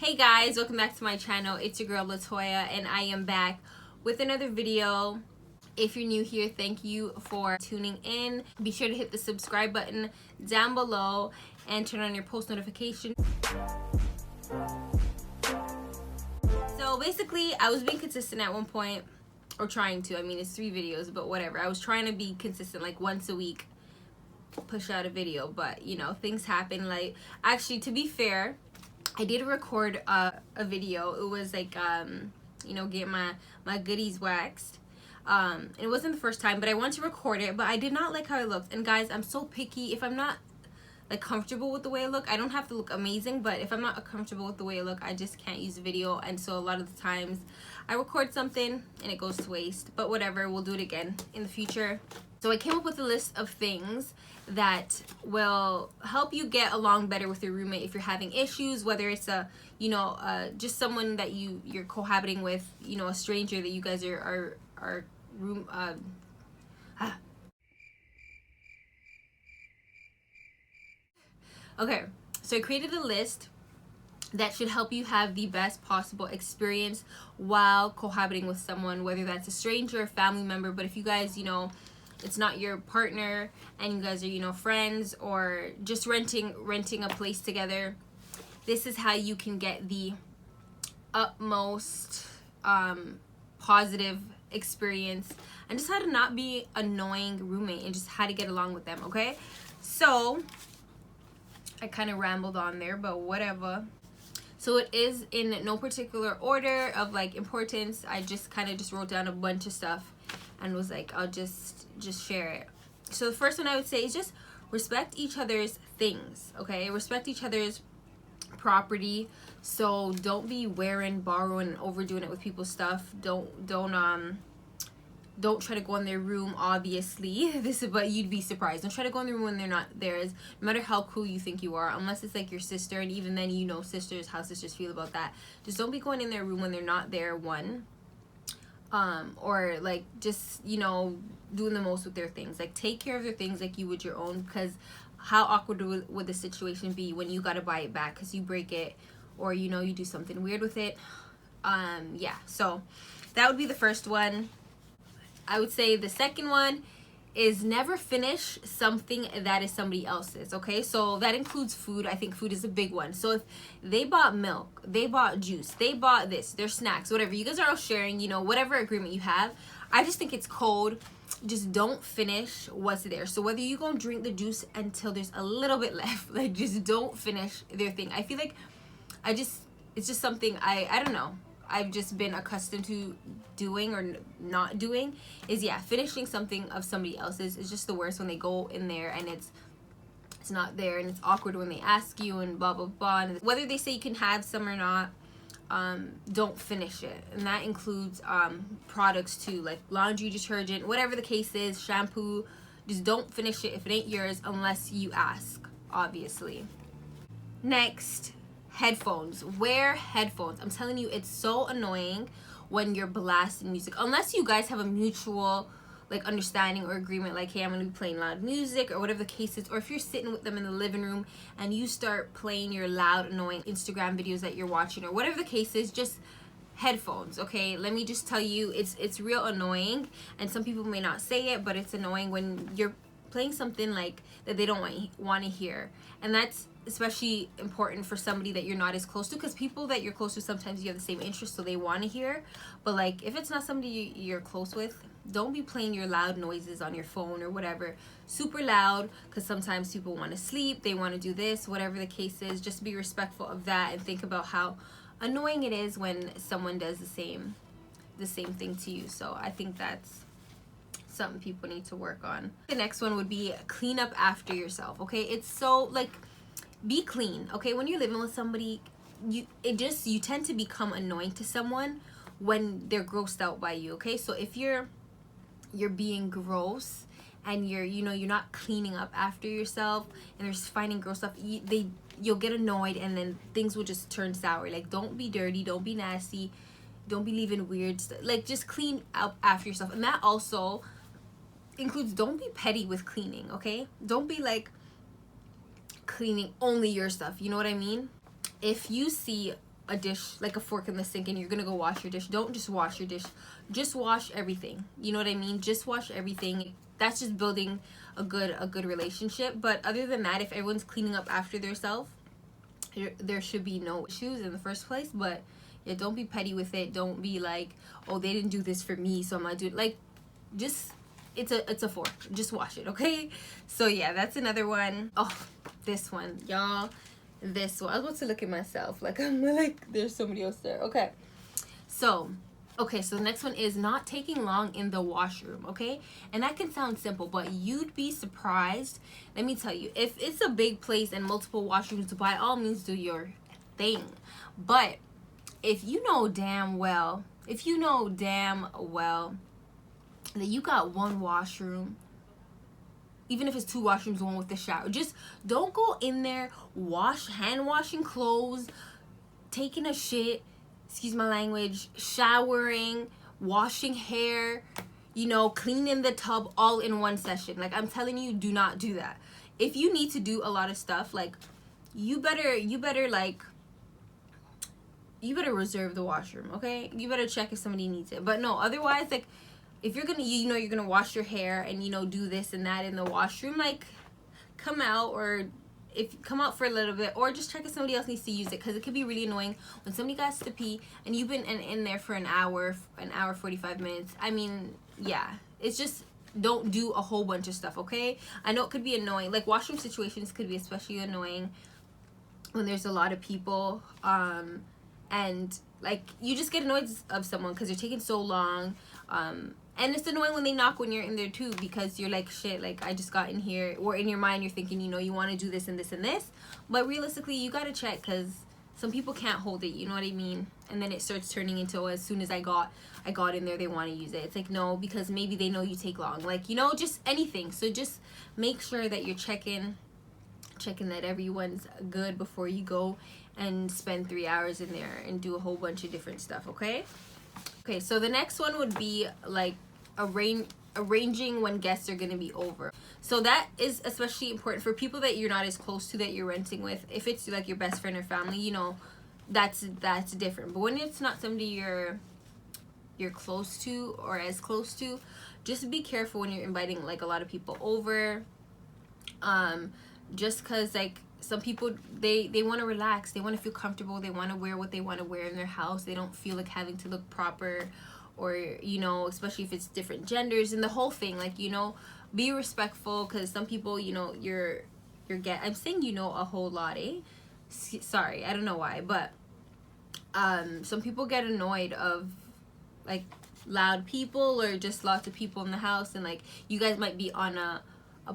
Hey guys, welcome back to my channel. It's your girl Latoya and I am back with another video. If you're new here, thank you for tuning in. Be sure to hit the subscribe button down below and turn on your post notifications. So basically, I was being consistent at one point, or trying to. I mean, it's 3 videos, but whatever. I was trying to be consistent, like once a week, push out a video, but you know, things happen. Like, actually, to be fair, I did record a video. It was like, you know, get my goodies waxed. It wasn't the first time, but I wanted to record it, but I did not like how it looked. And guys, I'm so picky. If I'm not like comfortable with the way I look, I don't have to look amazing, but if I'm not comfortable with the way I look, I just can't use the video. And so a lot of the times I record something and it goes to waste, but whatever, we'll do it again in the future. So I came up with a list of things that will help you get along better with your roommate if you're having issues, whether it's a, you know, just someone that you're cohabiting with, you know, a stranger that you guys are room Okay, so I created a list that should help you have the best possible experience while cohabiting with someone, whether that's a stranger or family member. But if you guys, you know, it's not your partner and you guys are, you know, friends or just renting a place together, this is how you can get the utmost positive experience and just how to not be annoying roommate and just how to get along with them. Okay, so I kind of rambled on there, but whatever. So it is in no particular order of like importance. I just kind of just wrote down a bunch of stuff and was like, I'll just share it. So the first one I would say is just respect each other's things. Okay, respect each other's property. So don't be wearing, borrowing, and overdoing it with people's stuff. Don't try to go in their room, obviously. But you'd be surprised. Don't try to go in the room when they're not theirs, no matter how cool you think you are, unless it's like your sister, and even then, you know, sisters, how sisters feel about that. Just don't be going in their room when they're not there, one. Or like just, you know, doing the most with their things. Like, take care of their things like you would your own, because how awkward would the situation be when you gotta buy it back because you break it, or, you know, you do something weird with it. Yeah, so that would be the first one. I would say the second one is never finish something that is somebody else's. Okay, so that includes food. I think food is a big one. So if they bought milk, they bought juice, they bought this, their snacks, whatever, you guys are all sharing, you know, whatever agreement you have, I just think it's code. Just don't finish what's there. So whether you gonna drink the juice until there's a little bit left, like, just don't finish their thing. I feel like it's just something I don't know, I've just been accustomed to doing or not doing, is, yeah, finishing something of somebody else's is just the worst. When they go in there and it's not there, and it's awkward when they ask you and blah blah blah, and whether they say you can have some or not, don't finish it. And that includes products too, like laundry detergent, whatever the case is, shampoo. Just don't finish it if it ain't yours unless you ask, obviously. Next, headphones. Wear headphones. I'm telling you, it's so annoying when you're blasting music, unless you guys have a mutual like understanding or agreement, like, hey, I'm gonna be playing loud music or whatever the case is. Or if you're sitting with them in the living room and you start playing your loud annoying Instagram videos that you're watching or whatever the case is, just headphones. Okay, let me just tell you, it's real annoying, and some people may not say it, but it's annoying when you're playing something like that they don't want to hear. And that's especially important for somebody that you're not as close to, because people that you're close to, sometimes you have the same interests, so they want to hear. But like, if it's not somebody you're close with, don't be playing your loud noises on your phone or whatever super loud, because sometimes people want to sleep, they want to do this, whatever the case is. Just be respectful of that and think about how annoying it is when someone does the same thing to you. So I think that's something people need to work on. The next one would be clean up after yourself. Okay, it's so, like, be clean. Okay, when you're living with somebody, you tend to become annoying to someone when they're grossed out by you. Okay, so if you're being gross and you're not cleaning up after yourself and they're just finding gross stuff, you'll get annoyed, and then things will just turn sour. Like, don't be dirty, don't be nasty, don't be leaving weird stuff. Like, just clean up after yourself. And that also includes, don't be petty with cleaning. Okay, don't be like cleaning only your stuff, you know what I mean? If you see a dish, like a fork in the sink, and you're gonna go wash your dish, don't just wash your dish, just wash everything. You know what I mean? Just wash everything. That's just building a good relationship. But other than that, if everyone's cleaning up after themselves, there should be no issues in the first place. But yeah, don't be petty with it. Don't be like, oh, they didn't do this for me, so I'm not doing, like, just, it's a fork, just wash it, okay? So yeah, that's another one. Oh, this one, y'all, this one, I was about to look at myself like, I'm like, there's somebody else there. Okay, so the next one is not taking long in the washroom, okay? And that can sound simple, but you'd be surprised. Let me tell you, if it's a big place and multiple washrooms, by all means do your thing. But if you know damn well that you got one washroom, even if it's two washrooms, one with the shower, just don't go in there hand washing clothes, taking a shit, excuse my language, showering, washing hair, you know, cleaning the tub all in one session. Like, I'm telling you, do not do that. If you need to do a lot of stuff, like, you better reserve the washroom, okay? You better check if somebody needs it. But no, otherwise, like, if you're gonna, you're gonna wash your hair and, do this and that in the washroom, like, come out, or come out for a little bit, or just check if somebody else needs to use it, because it could be really annoying when somebody got to pee and you've been in there for an hour 45 minutes. I mean, yeah, it's just, don't do a whole bunch of stuff, okay? I know it could be annoying, like, washroom situations could be especially annoying when there's a lot of people, and like, you just get annoyed of someone because they're taking so long, and it's annoying when they knock when you're in there too, because you're like, shit, like, I just got in here, or in your mind you're thinking, you want to do this and this and this, but realistically you gotta check, because some people can't hold it, you know what I mean? And then it starts turning into, oh, as soon as I got in there, they want to use it. It's like, no, because maybe they know you take long, like, just anything. So just make sure that you're checking that everyone's good before you go and spend 3 hours in there and do a whole bunch of different stuff, okay? Okay, so the next one would be like arranging when guests are going to be over. So that is especially important for people that you're not as close to, that you're renting with. If it's like your best friend or family, that's different. But when it's not somebody you're close to or as close to, just be careful when you're inviting like a lot of people over. Just because, like, some people, they want to relax, they want to feel comfortable, they want to wear what they want to wear in their house, they don't feel like having to look proper, or especially if it's different genders and the whole thing, like, be respectful, because some people, you're I'm saying a whole lot, sorry, I don't know why, but some people get annoyed of like loud people, or just lots of people in the house, and like, you guys might be on a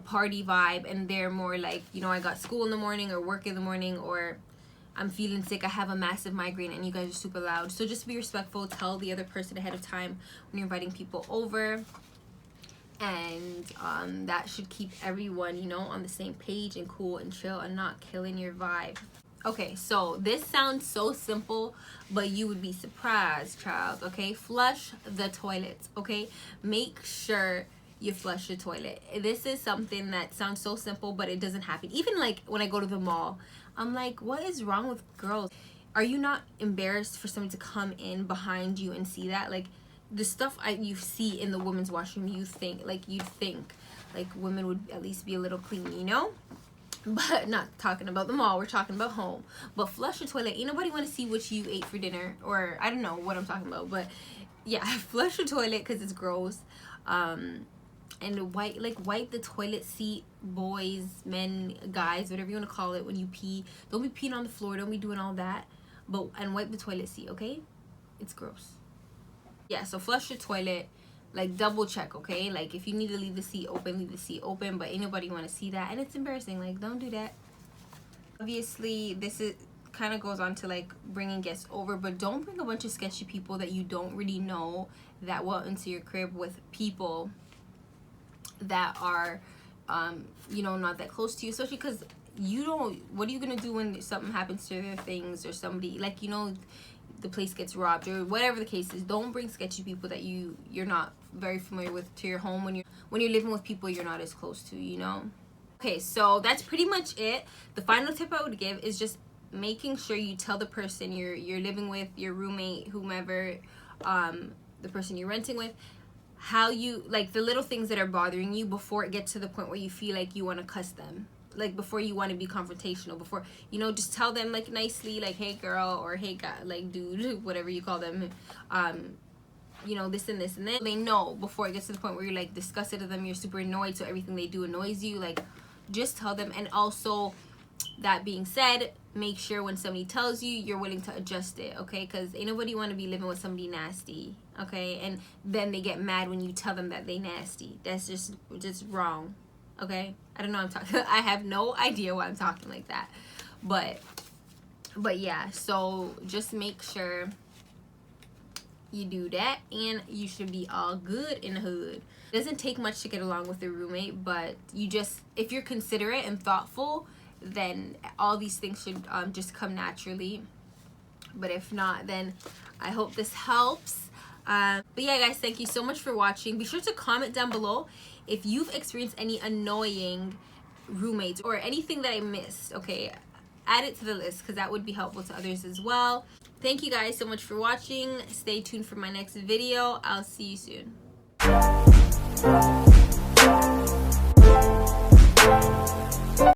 party vibe, and they're more like, I got school in the morning, or work in the morning, or I'm feeling sick, I have a massive migraine, and you guys are super loud. So just be respectful, tell the other person ahead of time when you're inviting people over, and that should keep everyone, on the same page and cool and chill and not killing your vibe. Okay, so this sounds so simple, but you would be surprised, child, okay? Flush the toilets, okay? Make sure you flush the toilet. This is something that sounds so simple, but it doesn't happen. Even like when I go to the mall, I'm like, what is wrong with girls? Are you not embarrassed for someone to come in behind you and see that? Like, the stuff you see in the women's washroom, you'd think like women would at least be a little clean, But not talking about the mall, we're talking about home. But flush the toilet. Ain't nobody want to see what you ate for dinner, or I don't know what I'm talking about, but yeah, flush the toilet because it's gross. And wipe the toilet seat, boys, men, guys, whatever you want to call it, when you pee. Don't be peeing on the floor, don't be doing all that, and wipe the toilet seat, okay? It's gross. Yeah, so flush the toilet, like, double check, okay? Like, if you need to leave the seat open, leave the seat open, but ain't nobody want to see that, and it's embarrassing. Like, don't do that. Obviously, this is kind of goes on to like bringing guests over, but don't bring a bunch of sketchy people that you don't really know that well into your crib with people that are not that close to you, especially because what are you gonna do when something happens to their things, or somebody, like, the place gets robbed, or whatever the case is. Don't bring sketchy people that you're not very familiar with to your home when you're living with people you're not as close to. Okay, so that's pretty much it. The final tip I would give is just making sure you tell the person you're living with, your roommate, whomever, the person you're renting with, how you, like, the little things that are bothering you before it gets to the point where you feel like you want to cuss them. Like, before you want to be confrontational, before, you know, just tell them, like, nicely, like, hey girl, or hey guy, like, dude, whatever you call them, you know, this and this and then they know before it gets to the point where you're like disgusted of them, you're super annoyed, so everything they do annoys you. Like, just tell them. And also, that being said, make sure when somebody tells you, you're willing to adjust it, okay? Because ain't nobody want to be living with somebody nasty, okay? And then they get mad when you tell them that they nasty. That's just wrong, okay? I don't know what I'm talking I have no idea why I'm talking like that, but yeah, so just make sure you do that, and you should be all good in the hood. It doesn't take much to get along with a roommate, but you just, if you're considerate and thoughtful, then all these things should just come naturally. But if not, then I hope this helps. But yeah, guys, thank you so much for watching. Be sure to comment down below if you've experienced any annoying roommates or anything that I missed, okay? Add it to the list, because that would be helpful to others as well. Thank you guys so much for watching. Stay tuned for my next video. I'll see you soon.